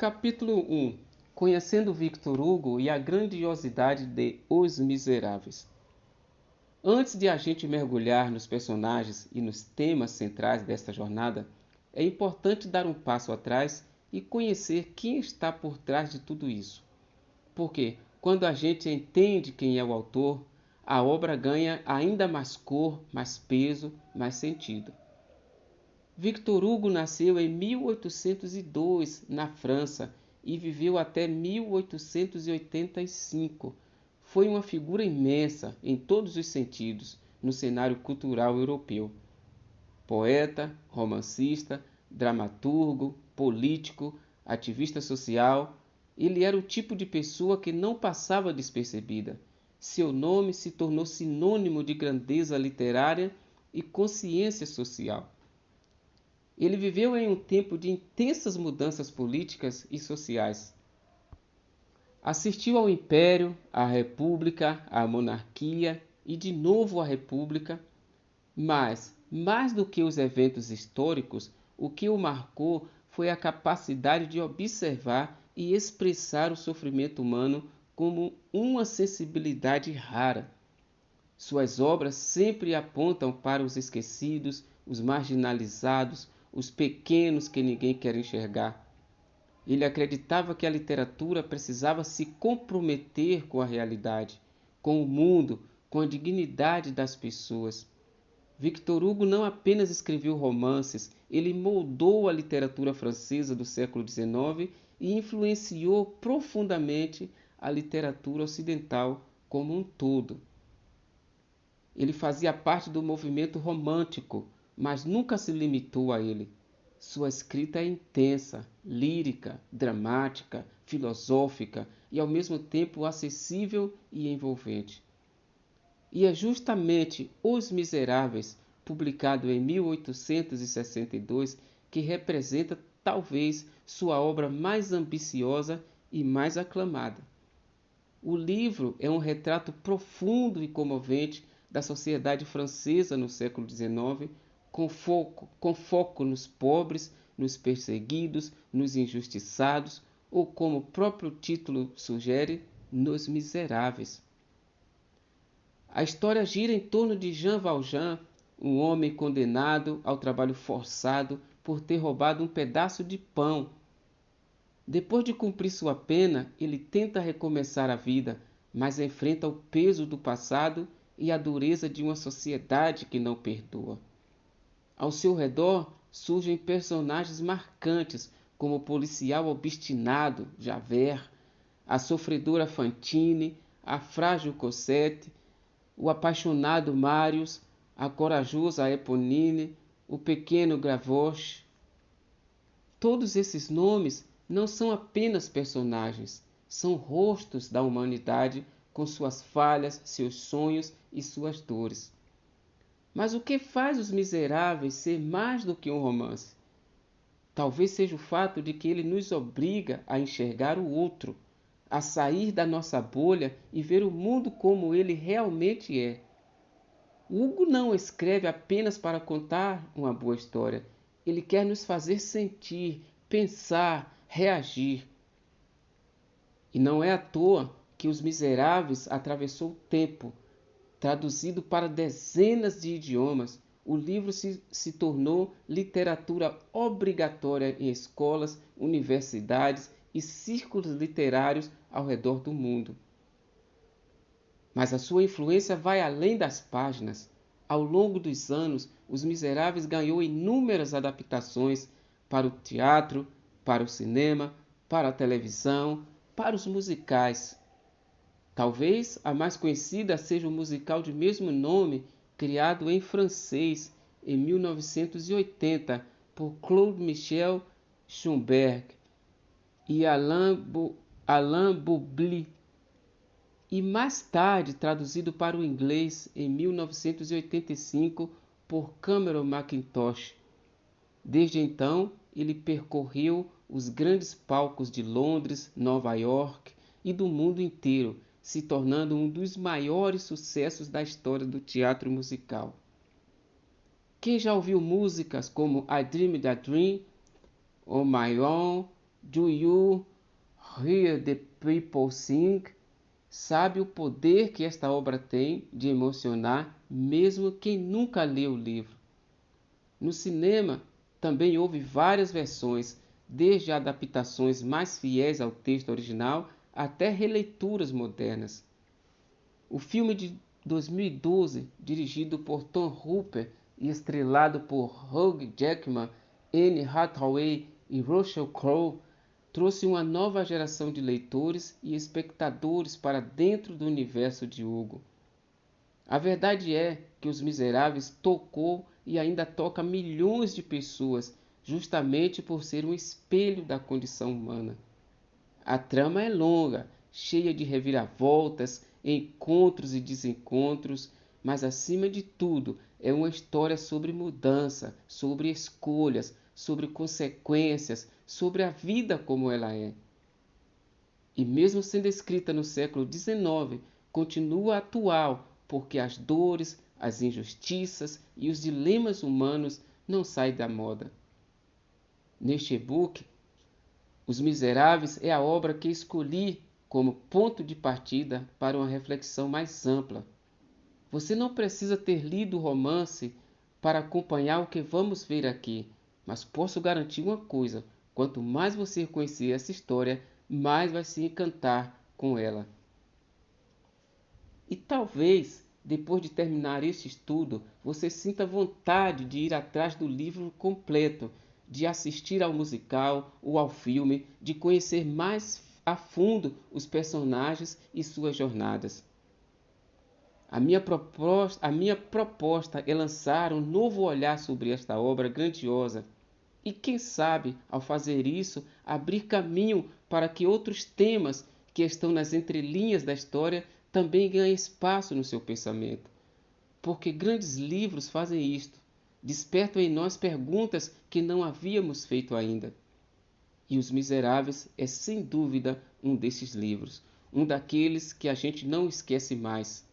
Capítulo 1. Conhecendo Victor Hugo e a grandiosidade de Os Miseráveis. Antes de a gente mergulhar nos personagens e nos temas centrais desta jornada, é importante dar um passo atrás e conhecer quem está por trás de tudo isso. Porque, quando a gente entende quem é o autor, a obra ganha ainda mais cor, mais peso, mais sentido. Victor Hugo nasceu em 1802 na França e viveu até 1885. Foi uma figura imensa em todos os sentidos no cenário cultural europeu. Poeta, romancista, dramaturgo, político, ativista social, ele era o tipo de pessoa que não passava despercebida. Seu nome se tornou sinônimo de grandeza literária e consciência social. Ele viveu em um tempo de intensas mudanças políticas e sociais. Assistiu ao Império, à República, à Monarquia e de novo à República, mas, mais do que os eventos históricos, o que o marcou foi a capacidade de observar e expressar o sofrimento humano como uma sensibilidade rara. Suas obras sempre apontam para os esquecidos, os marginalizados, os pequenos que ninguém quer enxergar. Ele acreditava que a literatura precisava se comprometer com a realidade, com o mundo, com a dignidade das pessoas. Victor Hugo não apenas escreveu romances, ele moldou a literatura francesa do século XIX e influenciou profundamente a literatura ocidental como um todo. Ele fazia parte do movimento romântico, mas nunca se limitou a ele. Sua escrita é intensa, lírica, dramática, filosófica e ao mesmo tempo acessível e envolvente. E é justamente Os Miseráveis, publicado em 1862, que representa talvez sua obra mais ambiciosa e mais aclamada. O livro é um retrato profundo e comovente da sociedade francesa no século XIX, com foco nos pobres, nos perseguidos, nos injustiçados, ou como o próprio título sugere, nos miseráveis. A história gira em torno de Jean Valjean, um homem condenado ao trabalho forçado por ter roubado um pedaço de pão. Depois de cumprir sua pena, ele tenta recomeçar a vida, mas enfrenta o peso do passado e a dureza de uma sociedade que não perdoa. Ao seu redor surgem personagens marcantes, como o policial obstinado, Javert, a sofredora Fantine, a frágil Cosette, o apaixonado Marius, a corajosa Eponine, o pequeno Gavroche. Todos esses nomes não são apenas personagens, são rostos da humanidade com suas falhas, seus sonhos e suas dores. Mas o que faz Os Miseráveis ser mais do que um romance? Talvez seja o fato de que ele nos obriga a enxergar o outro, a sair da nossa bolha e ver o mundo como ele realmente é. Hugo não escreve apenas para contar uma boa história. Ele quer nos fazer sentir, pensar, reagir. E não é à toa que Os Miseráveis atravessou o tempo. Traduzido para dezenas de idiomas, o livro se tornou literatura obrigatória em escolas, universidades e círculos literários ao redor do mundo. Mas a sua influência vai além das páginas. Ao longo dos anos, Os Miseráveis ganhou inúmeras adaptações para o teatro, para o cinema, para a televisão, para os musicais. Talvez a mais conhecida seja o musical de mesmo nome, criado em francês em 1980 por Claude Michel Schönberg e Alain Boublil, e mais tarde traduzido para o inglês em 1985 por Cameron Mackintosh. Desde então, ele percorreu os grandes palcos de Londres, Nova York e do mundo inteiro, se tornando um dos maiores sucessos da história do teatro musical. Quem já ouviu músicas como I Dreamed a Dream, On My Own, Do You Hear the People Sing? Sabe o poder que esta obra tem de emocionar mesmo quem nunca leu o livro. No cinema também houve várias versões, desde adaptações mais fiéis ao texto original até releituras modernas. O filme de 2012, dirigido por Tom Hooper e estrelado por Hugh Jackman, Anne Hathaway e Russell Crowe, trouxe uma nova geração de leitores e espectadores para dentro do universo de Hugo. A verdade é que Os Miseráveis tocou e ainda toca milhões de pessoas, justamente por ser um espelho da condição humana. A trama é longa, cheia de reviravoltas, encontros e desencontros, mas acima de tudo é uma história sobre mudança, sobre escolhas, sobre consequências, sobre a vida como ela é. E mesmo sendo escrita no século XIX, continua atual, porque as dores, as injustiças e os dilemas humanos não saem da moda. Neste e-book, Os Miseráveis é a obra que escolhi como ponto de partida para uma reflexão mais ampla. Você não precisa ter lido o romance para acompanhar o que vamos ver aqui, mas posso garantir uma coisa: quanto mais você conhecer essa história, mais vai se encantar com ela. E talvez, depois de terminar este estudo, você sinta vontade de ir atrás do livro completo, de assistir ao musical ou ao filme, de conhecer mais a fundo os personagens e suas jornadas. A minha proposta é lançar um novo olhar sobre esta obra grandiosa e, quem sabe, ao fazer isso, abrir caminho para que outros temas que estão nas entrelinhas da história também ganhem espaço no seu pensamento. Porque grandes livros fazem isto, despertam em nós perguntas que não havíamos feito ainda. E Os Miseráveis é sem dúvida um desses livros, um daqueles que a gente não esquece mais.